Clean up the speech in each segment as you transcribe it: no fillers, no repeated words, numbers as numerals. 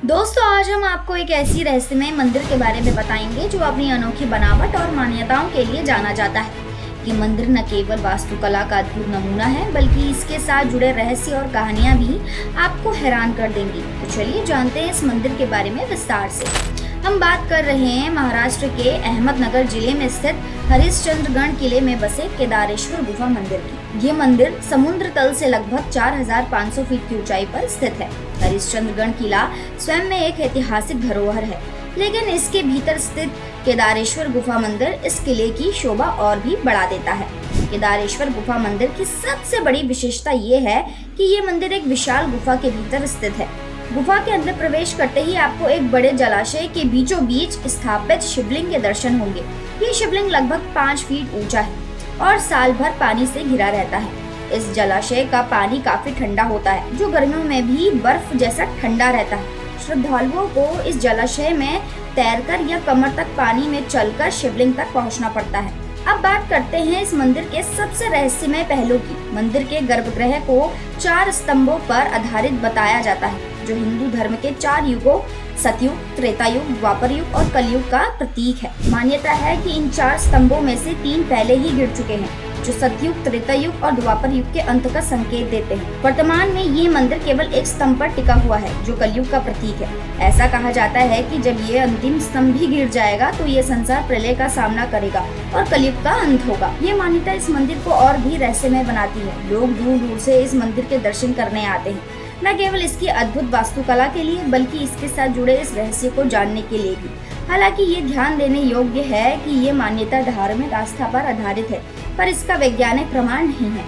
दोस्तों आज हम आपको एक ऐसी रहस्यमय मंदिर के बारे में बताएंगे जो अपनी अनोखी बनावट और मान्यताओं के लिए जाना जाता है। ये मंदिर न केवल वास्तुकला का अद्भुत नमूना है बल्कि इसके साथ जुड़े रहस्य और कहानियां भी आपको हैरान कर देंगी। तो चलिए जानते हैं इस मंदिर के बारे में विस्तार से। हम बात कर रहे हैं महाराष्ट्र के अहमदनगर जिले में स्थित हरिश्चंद्रगढ़ किले में बसे केदारेश्वर गुफा मंदिर की। ये मंदिर समुद्र तल से लगभग 4500 फीट की ऊंचाई पर स्थित है। हरिश्चंद्रगढ़ किला स्वयं में एक ऐतिहासिक धरोहर है, लेकिन इसके भीतर स्थित केदारेश्वर गुफा मंदिर इस किले की शोभा और भी बढ़ा देता है। केदारेश्वर गुफा मंदिर की सबसे बड़ी विशेषता ये है कि ये मंदिर एक विशाल गुफा के भीतर स्थित है। गुफा के अंदर प्रवेश करते ही आपको एक बड़े जलाशय के बीचों बीच स्थापित शिवलिंग के दर्शन होंगे। ये शिवलिंग लगभग 5 फीट ऊंचा है और साल भर पानी से घिरा रहता है। इस जलाशय का पानी काफी ठंडा होता है, जो गर्मियों में भी बर्फ जैसा ठंडा रहता है। श्रद्धालुओं को इस जलाशय में तैरकर या कमर तक पानी में चलकर शिवलिंग तक पहुंचना पड़ता है। अब बात करते हैं इस मंदिर के सबसे रहस्यमय पहलू की। मंदिर के गर्भगृह को 4 स्तंभों पर आधारित बताया जाता है, जो हिंदू धर्म के 4 युगों सतयुग, त्रेता युग, द्वापर युग और कलयुग का प्रतीक है। मान्यता है कि इन 4 स्तंभों में से 3 पहले ही गिर चुके हैं, जो सतयुग, त्रेता युग और द्वापर युग के अंत का संकेत देते हैं। वर्तमान में ये मंदिर केवल एक स्तंभ पर टिका हुआ है, जो कलयुग का प्रतीक है। ऐसा कहा जाता है कि जब ये अंतिम स्तंभ भी गिर जाएगा तो ये संसार प्रलय का सामना करेगा और कलयुग का अंत होगा। ये मान्यता इस मंदिर को और भी रहस्यमय बनाती है। लोग दूर दूर से इस मंदिर के दर्शन करने आते हैं, न केवल इसकी अद्भुत वास्तुकला के लिए बल्कि इसके साथ जुड़े इस रहस्य को जानने के लिए भी। हालांकि ये ध्यान देने योग्य है कि ये मान्यता धार्मिक आस्था पर आधारित है, पर इसका वैज्ञानिक प्रमाण नहीं है।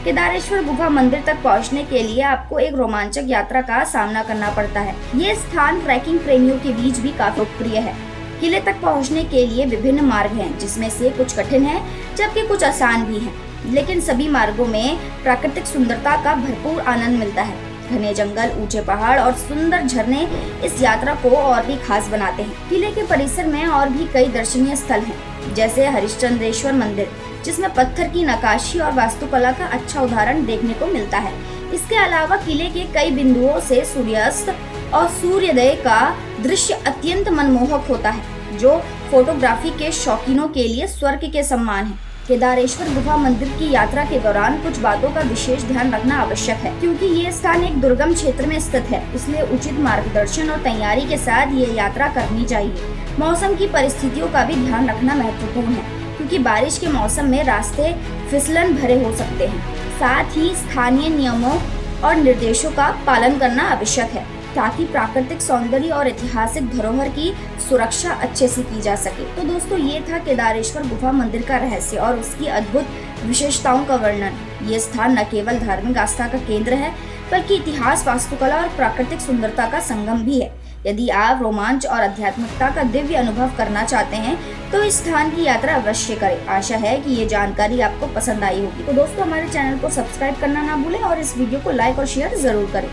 केदारेश्वर गुफा मंदिर तक पहुंचने के लिए आपको एक रोमांचक यात्रा का सामना करना पड़ता है। ये स्थान ट्रैकिंग प्रेमियों के बीच भी काफी लोकप्रिय है। किले तक पहुंचने के लिए विभिन्न मार्ग हैं, जिसमें से कुछ कठिन हैं, जबकि कुछ आसान भी हैं। लेकिन सभी मार्गों में प्राकृतिक सुंदरता का भरपूर आनंद मिलता है। घने जंगल, ऊंचे पहाड़ और सुंदर झरने इस यात्रा को और भी खास बनाते हैं। किले के परिसर में और भी कई दर्शनीय स्थल हैं, जैसे हरिश्चंद्रेश्वर मंदिर, जिसमें पत्थर की नक्काशी और वास्तुकला का अच्छा उदाहरण देखने को मिलता है। इसके अलावा किले के कई बिंदुओं से सूर्यास्त और सूर्योदय का दृश्य अत्यंत मनमोहक होता है, जो फोटोग्राफी के शौकीनों के लिए स्वर्ग के समान है। केदारेश्वर गुफा मंदिर की यात्रा के दौरान कुछ बातों का विशेष ध्यान रखना आवश्यक है, क्योंकि ये स्थान एक दुर्गम क्षेत्र में स्थित है। इसलिए उचित मार्गदर्शन और तैयारी के साथ ये यात्रा करनी चाहिए। मौसम की परिस्थितियों का भी ध्यान रखना महत्वपूर्ण है, क्योंकि बारिश के मौसम में रास्ते फिसलन भरे हो सकते हैं। साथ ही स्थानीय नियमों और निर्देशों का पालन करना आवश्यक है, ताकि प्राकृतिक सौंदर्य और ऐतिहासिक धरोहर की सुरक्षा अच्छे से की जा सके। तो दोस्तों, ये था केदारेश्वर गुफा मंदिर का रहस्य और उसकी अद्भुत विशेषताओं का वर्णन। ये स्थान न केवल धार्मिक आस्था का केंद्र है, बल्कि इतिहास, वास्तुकला और प्राकृतिक सुंदरता का संगम भी है। यदि आप रोमांच और आध्यात्मिकता का दिव्य अनुभव करना चाहते हैं तो इस स्थान की यात्रा अवश्य करें। आशा है कि ये जानकारी आपको पसंद आई होगी। तो दोस्तों, हमारे चैनल को सब्सक्राइब करना ना भूलें और इस वीडियो को लाइक और शेयर जरूर करें।